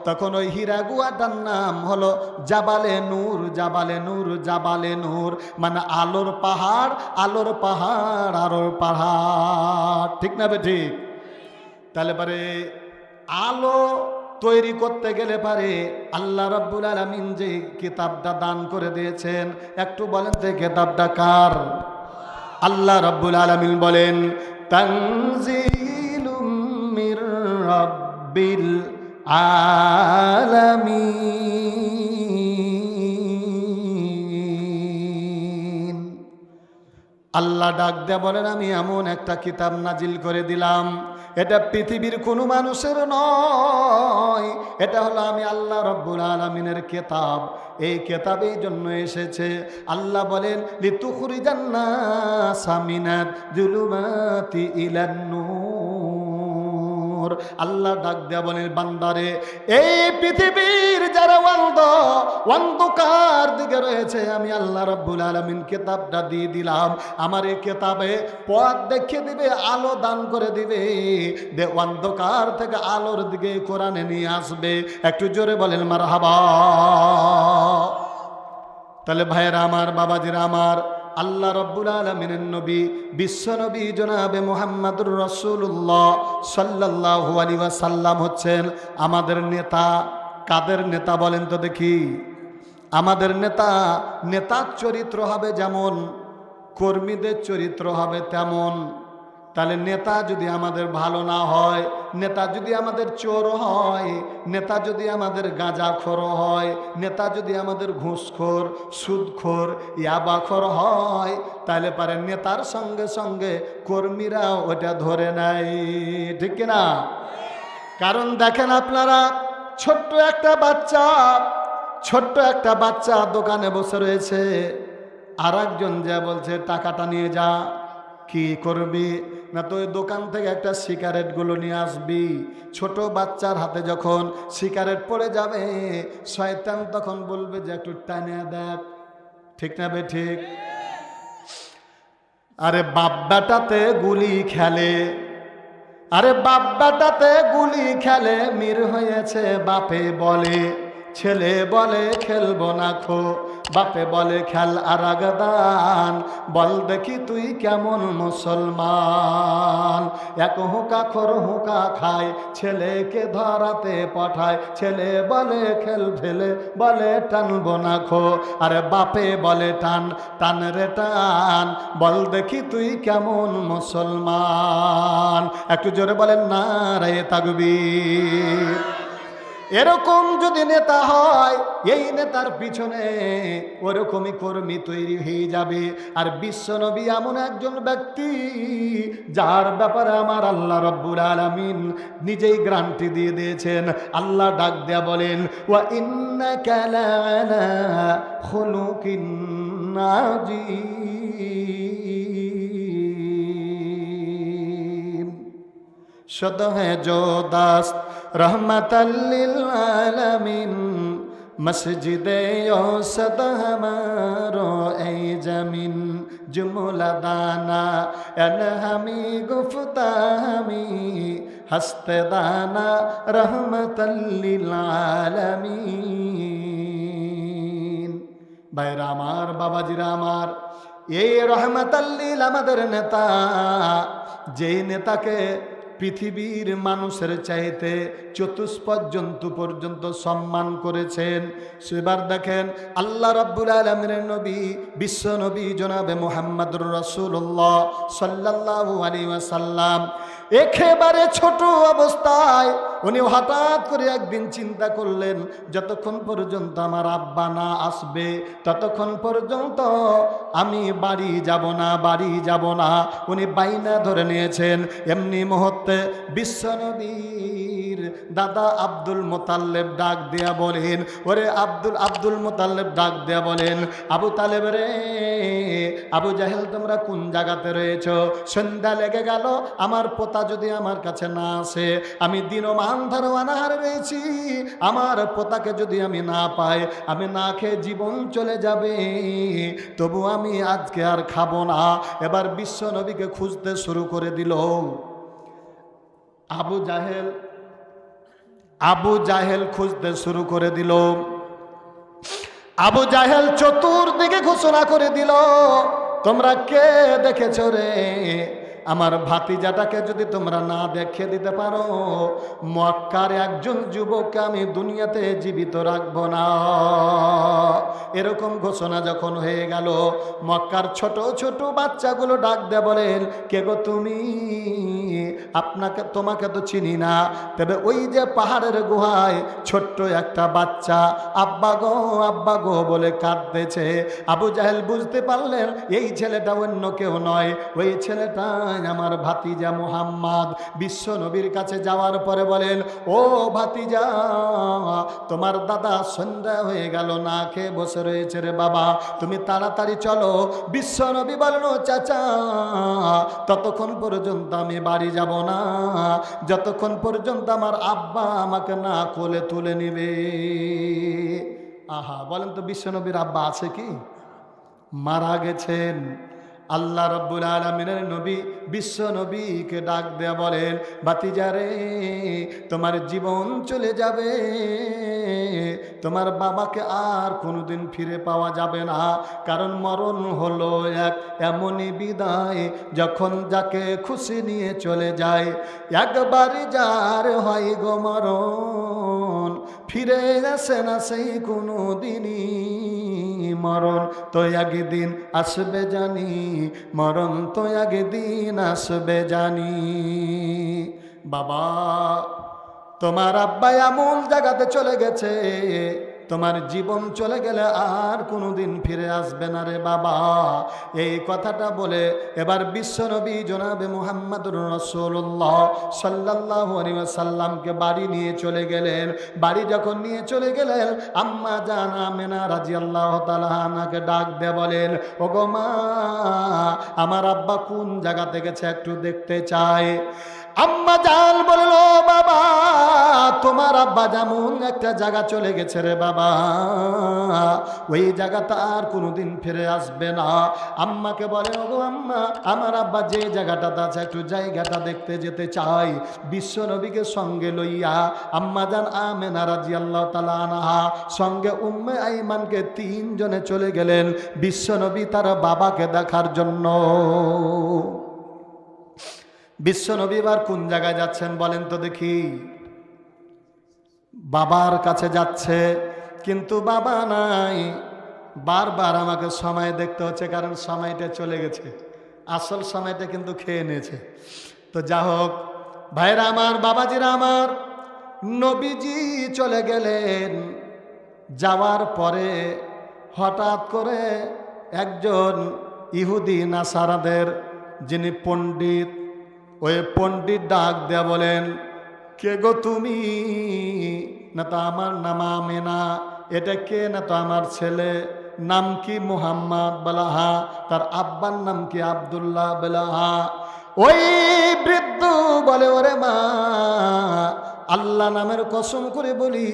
তখন ওই হীরা গুহাটার নাম হলো জাবালে নূর। জাবালে নূর, জাবালে নূর মানে আলোর পাহাড়, আলোর পাহাড়, আলোর পাহাড়। ঠিক না বেঠিক? তাহলে পরে আলো তৈরি করতে গেলে পারে আল্লাহ রাব্বুল আলামিন যে কিতাবটা দান করে দিয়েছেন, একটু বলেন তো কিতাবটা কার? আল্লাহ রাব্বুল আলামিন বলেন, তানজিলুম মির রাব্বিল আলামিন। আল্লাহ ডাক দেয়া বলেন, আমি এমন একটা কিতাব নাজিল করে দিলাম, এটা পৃথিবীর কোনো মানুষের নয়, এটা হলো আমি আল্লাহ রাব্বুল আলামিনের কিতাব। এই কিতাব এই জন্য এসেছে, আল্লাহ বলেন, লিতুখরিজান নাসা মিনাজ যুলুমাতি ইলান নূর। আল্লাহ ডাক দেয়া বলেন, বান্দারে এই পৃথিবীর যারা অন্ধকার দিকে রয়েছে, আমি আল্লাহ রাব্বুল আলামিন কিতাবটা দিয়ে দিলাম। আমার এই কিতাবে পথ দেখিয়ে দিবে, আলো দান করে দিবে, অন্ধকার থেকে আলোর দিকে কোরআনে নিয়ে আসবে। একটু জোরে বলেন মারহাবা। তাহলে ভাইয়েরা আমার, বাবাজিরা আমার, আল্লাহ রাব্বুল আলামিনের নবী বিশ্ব নবী জনাবে মুহাম্মদুর রাসূলুল্লাহ সাল্লাল্লাহু আলাইহি ওয়াসাল্লাম হচ্ছেন আমাদের নেতা। কাদের নেতা বলেন তো দেখি? আমাদের নেতা। নেতার চরিত্র হবে যেমন, কর্মীদের চরিত্র হবে তেমন। তাহলে নেতা যদি আমাদের ভালো না হয়, নেতা যদি আমাদের চোর হয়, নেতা যদি আমাদের গাঁজাখোর হয়, নেতা যদি আমাদের ঘুষখোর, সুদখোর, ইয়াবাখোর হয়, তাহলে পারে নেতার সঙ্গে সঙ্গে কর্মীরাও ওটা ধরে নেয়, ঠিক কিনা? কারণ দেখেন আপনারা, ছোট্ট একটা বাচ্চা দোকানে বসে রয়েছে, আর একজন যা বলছে টাকাটা নিয়ে যা। কি করবি? না তো ওই দোকান থেকে একটা সিগারেটগুলো নিয়ে আসবি। ছোট বাচ্চার হাতে যখন সিগারেট পড়ে যাবে, শয়তান তখন বলবে যে একটু টানে দেখ, ঠিক না বে ঠিক? আরে বাপ বেটাতে গুলি খেলে, আরে বাপ বেটাতে গুলি খেলে, মির হয়েছে বাপে বলে, ছেলে বলে খেলবো না খো, বাপে বলে খেল আরাগদান, বল দেখি তুই কেমন মুসলমান। এক হুঁকা খোর হুঁকা খায়, ছেলেকে ধরাতে পাঠায়, ছেলে বলে খেল ফেলে, বলে টানবো না খো, আরে বাপে বলে টান, টান রে টান, বল দেখি তুই কেমন মুসলমান। একটু জোরে বলেন নারায়ে তাকবীর। এরকম যদি নেতা হয়, এই নেতার পিছনে ওরকমই কর্মী তৈরি হয়ে যাবে। আর বিশ্বনবী এমন একজন ব্যক্তি, যার ব্যাপারে আমার আল্লাহ রাব্বুল আলামিন নিজেই গ্যারান্টি দিয়ে দিয়েছেন। আল্লাহ ডাক দেয়া বলেন, ওয়া ইন্নাকা লাআলা খুলুকিন নাযীম। शुद्ध है जो दास्त रहमतल्लिल आलमीन, मस्जिदे औसत हमारो ऐ जमीन, जुमला दाना अनहमी गुफ्ता हमी, हस्ते दाना रहमतल्लिल आलमीन। भाईरा आमार, बाबाजीरा आमार, এই রহমতাল্লিল আমাদের নেতা, যেই নেতাকে পৃথিবীর মানুষের চাইতে চতুষ্পদ জন্তু পর্যন্ত সম্মান করেছেন। সেবার দেখেন আল্লাহ রাব্বুল আলামিনের নবী, বিশ্ব নবী জনাবে মুহাম্মদুর রাসূলুল্লাহ সাল্লাল্লাহু আলাইহি ওয়াসাল্লাম একেবারে ছোট অবস্থায় উনি হঠাৎ করে একদিন চিন্তা করলেন, যতক্ষণ পর্যন্ত আমার আব্বা না আসবে ততক্ষণ পর্যন্ত আমি বাড়ি যাব না। উনি বাইনা ধরে নিয়েছেন। এমনি মুহূর্তে বিশ্বনবীর দাদা আব্দুল মুতাল্লিব ডাক দেয়া বলেন, ওরে আব্দুল মুতাল্লিব ডাক দেয়া বলেন, আবু তালেব রে, আবু জাহেল তোমরা কোন জায়গাতে রয়েছো? সন্ধ্যা লেগে গেল, আমার পোতা যদি আমার কাছে না আসে, আমি দিনমান ধরে অনাহারে রয়েছি, আমার পোতাকে যদি আমি না পাই, আমি না খেয়ে জীবন চলে যাবে, তবু আমি আজকে আর খাবো না। এবার বিশ্ব নবীকে খুঁজতে শুরু করে দিল। আবু জাহেল খুঁজতে শুরু করে দিল। আবু জাহেল চতুর্দিকে ঘোষণা করে দিল, তোমরা কে দেখেছো রে? আমার ভাতিজাটাকে যদি তোমরা না দেখিয়ে দিতে পারো, মক্কার একজন যুবককে আমি দুনিয়াতে জীবিত রাখবো না। এরকম ঘোষণা যখন হয়ে গেল, মক্কার ছোট ছোট বাচ্চাগুলো ডাক দেয়া বলেন, কে গো তুমি? তোমাকে তো চিনি না, তবে ওই যে পাহাড়ের গুহায় ছোট্ট একটা বাচ্চা আব্বা গো বলে কাঁদতেছে। আবু জাহেল বুঝতে পারলেন এই ছেলেটা অন্য কেউ নয়, ওই ছেলেটা আমার ভাতিজা মুহাম্মদ। বিশ্ব নবীর কাছে যাওয়ার পরে বলেন, ও ভাতিজা, তোমার দাদা সন্ধ্যা হয়ে গেল, না খেয়ে বসে রয়েছে রে বাবা, তুমি তাড়াতাড়ি চলো। বিশ্ব নবী বলেন, ও চাচা, ততক্ষণ পর্যন্ত আমি বাড়ি যাব না যতক্ষণ পর্যন্ত আমার আব্বা আমাকে না কোলে তুলে নিবে। আহা, বলেন তো বিশ্ব নবীর আব্বা আছে কি? মারা গেছেন। আল্লাহ রাব্বুল আলামিনের নবী বিশ্ব নবীকে ডাক দেয়া বলেন, ভাতিজারে, তোমার জীবন চলে যাবে, তোমার বাবাকে আর কোনোদিন ফিরে পাওয়া যাবে না। কারণ মরণ হলো এক এমনই বিদায়, যখন যাকে খুশি নিয়ে চলে যায়। একবারই যার হয় গো মরণ, ফিরে আসে না সেই কোনো দিনই মরণ তো একদিন আসবে জানি, মরণ তো একদিন আসবে জানি। বাবা, তোমার আব্বা এমন জায়গাতে চলে গেছে, তোমার জীবন চলে গেলে আর কোনোদিন ফিরে আসবে না রে বাবা। এই কথাটা বলে এবার বিশ্বনবী জনাবে মুহাম্মদুর রাসূলুল্লাহ সাল্লাল্লাহু আলাইহি ওয়াসাল্লামকে বাড়ি নিয়ে চলে গেলেন। বাড়ি যখন নিয়ে চলে গেলেন, আম্মা জান আমেনা রাদিয়াল্লাহু তাআলা আনহাকে ডাক দিয়ে বলেন, ওগো মা, আমার আব্বা কোন জায়গাতে গেছে একটু দেখতে চাই। আম্মা জান বলল, বাবা, তোমার আব্বা যেমন একটা জায়গা চলে গেছে রে বাবা, ওই জায়গাটা আর কোনোদিন ফিরে আসবে না। আম্মাকে বলে, ওগো আম্মা, আমার আব্বা যে জায়গাটাতে আছে একটু জায়গাটা দেখতে যেতে চাই। বিশ্বনবীকে সঙ্গে লইয়া আম্মা জান আমেনা রাদিয়াল্লাহু তাআলা আনহা সঙ্গে উম্মে আইমানকে তিনজনে চলে গেলেন বিশ্বনবী তার বাবাকে দেখার জন্য। বিশ্বনবী এবার কোন জায়গায় যাচ্ছেন বলেন তো দেখি? বাবার কাছে যাচ্ছে, কিন্তু বাবা নাই। বারবার আমাকে সময় দেখতে হচ্ছে, কারণ সময়টা চলে গেছে, আসল সময়টা কিন্তু খেয়ে নিয়েছে। তো যা হোক ভাইরা আমার, বাবাজিরা আমার, নবীজি চলে গেলেন। যাওয়ার পরে হঠাৎ করে একজন ইহুদি নাসারাদের যিনি পণ্ডিত, ওই পণ্ডিত ডাক দেয়া বলেন, কে গো তুমি? না তো আমার নাম আমেনা। এটা কে? না তো আমার ছেলে। নাম কি? মুহাম্মদ। বলা হা। তার আব্বার নাম কি? আব্দুল্লাহ। বলা হা। ওই বৃদ্ধ বলে, ওরে মা, আল্লাহ নামের কসম করে বলি,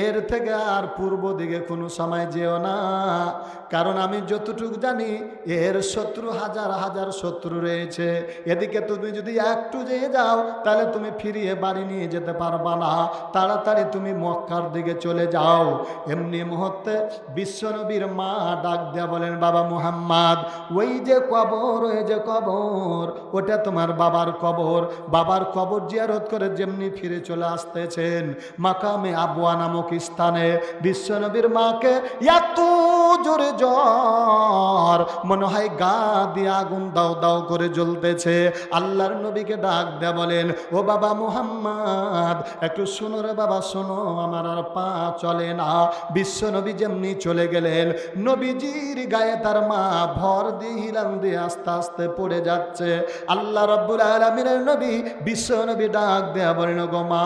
এর থেকে আর পূর্ব দিকে কোনো সময় যেও না, কারণ আমি যতটুকু জানি এর শত্রু হাজার হাজার শত্রু রয়েছে। এদিকে তুমি যদি একটু যেয়ে যাও তাহলে তুমি ফিরিয়ে বাড়ি নিয়ে যেতে পারবা না, তাড়াতাড়ি তুমি মক্কার দিকে চলে যাও। এমনি মুহূর্তে বিশ্বনবীর মা ডাক দেয়া বলেন, বাবা মুহাম্মদ, ওই যে কবর, ওই যে কবর, ওটা তোমার বাবার কবর। বাবার কবর জিয়ারত করে যেমনি ফিরে চলে আসতেছেন মাকামে আবওয়া নামক স্থানে, বিশ্বনবীর মাকে এত জোরে জ্বর, মনে হয় গা দিয়ে আগুন দাও দাও করে জ্বলতেছে। আল্লাহর নবীকে ডাক দেয়া বলেন, ও বাবা মুহাম্মদ, একটু শোনো রে বাবা, শোনো, আমার আর পা চলে না। বিশ্বনবী যেমনি চলে গেলেন, নবীজির গায়ে তার মা ভর দিয়ে হিলান দিয়ে আস্তে আস্তে পড়ে যাচ্ছে। আল্লাহ রাব্বুল আলামিনের নবী বিশ্বনবী ডাক দেয়া বলেন, গো মা,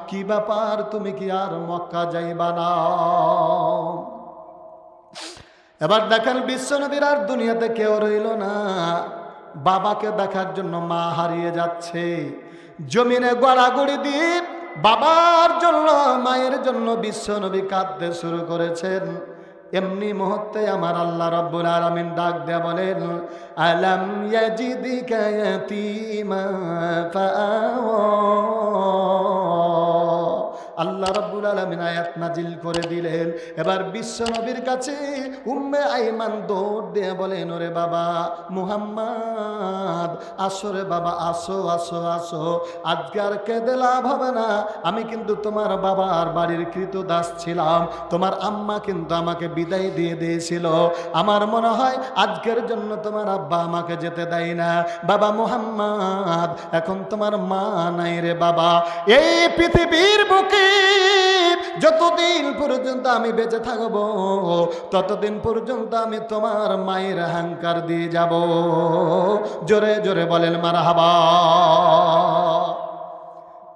কি ব্যাপার, তুমি কি আর মক্কা যাইবা না? এবার দেখেন বিশ্বনবীর আর দুনিয়াতে কেউ রইল না। বাবাকে দেখার জন্য মা হারিয়ে যাচ্ছে। জমিনে গড়াগড়ি দিয়ে বাবার জন্য, মায়ের জন্য বিশ্বনবী কাঁদতে শুরু করেছেন। এমনি মুহূর্তে আমার আল্লাহ রাব্বুল আলামিন ডাক দেয়া বলেন, আলাম ইয়াজিদিকা ইয়াতীমা ফাআওয়া। আল্লাহ রাব্বুল আলামিন আয়াত নাজিল করে দিলেন। এবার বিশ্বনবীর কাছে উম্মে আইমান দৌড় দিয়ে বলেন, ওরে বাবা মুহাম্মদ, আসো রে বাবা, আসো আসো আসো, আজকে আর কেঁদে লাভ হবে না। আমি কিন্তু তোমার বাবার বাড়ির কৃতদাস ছিলাম, তোমার আম্মা কিন্তু আমাকে বিদায় দিয়ে দিয়েছিল। আমার মনে হয় আজকের জন্য তোমার আব্বা আমাকে যেতে দেয় না। বাবা মুহাম্মদ, এখন তোমার মা নাই রে বাবা। এই পৃথিবীর বুকে যতদিন পর্যন্ত আমি বেঁচে থাকব, ততদিন পর্যন্ত আমি তোমার মায়ের হাঙ্কার দিয়ে যাব। জোরে জোরে বলেন মারহাবা।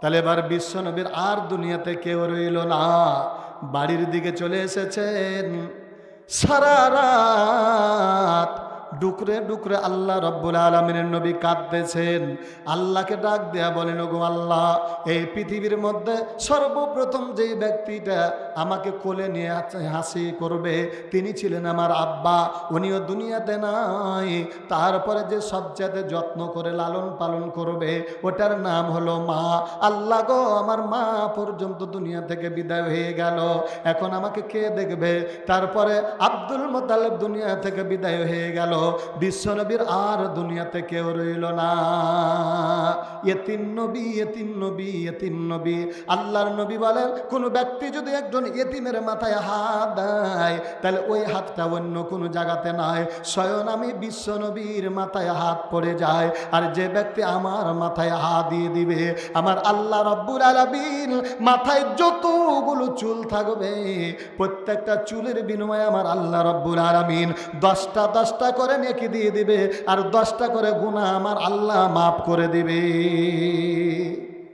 তাহলে এবার বিশ্বনবীর আর দুনিয়াতে কেউ রইল না, বাড়ির দিকে চলে এসেছেন। সারা রাত ডুকরে ডুকরে আল্লাহ রাব্বুল আলামিনের নবী কাঁদতেছেন। আল্লাহকে ডাক দেয়া বলেন, ওগো আল্লাহ, এই পৃথিবীর মধ্যে সর্বপ্রথম যেই ব্যক্তিটা আমাকে কোলে নিয়ে হাসি করবে তিনি ছিলেন আমার আব্বা। উনিও দুনিয়াতে নাই। তারপরে যে সবচেয়ে যত্ন করে লালন পালন করবে ওটার নাম হলো মা। আল্লাহ গো, আমার মা পর্যন্ত দুনিয়া থেকে বিদায় হয়ে গেল, এখন আমাকে কে দেখবে? তারপরে আব্দুল মুত্তালিব দুনিয়া থেকে বিদায় হয়ে গেল। বিশ্বনবীর আর দুনিয়াতে কেউ রইল না। ইতিম নবী, ইতিম নবী, ইতিম নবী। আল্লাহর নবী বলেন, কোনো ব্যক্তি যদি একজন ইতিমের মাথায় হাত দেয়, তাহলে ওই হাতটা অন্য কোনো জায়গাতে নয়, স্বয়ং আমি বিশ্বনবীর মাথায় হাত পড়ে যায়। আর যে ব্যক্তি আমার মাথায় হাত দিয়ে দিবে, আমার আল্লাহ রব্বুল আলামিন মাথায় যতগুলো চুল থাকবে, প্রত্যেকটা চুলের বিনিময়ে আমার আল্লাহ রব্বুল আলামিন 10টা করে নেকি দিয়ে দিবে, আর 10টা করে গুনাহ আমার আল্লাহ মাফ করে দিবে।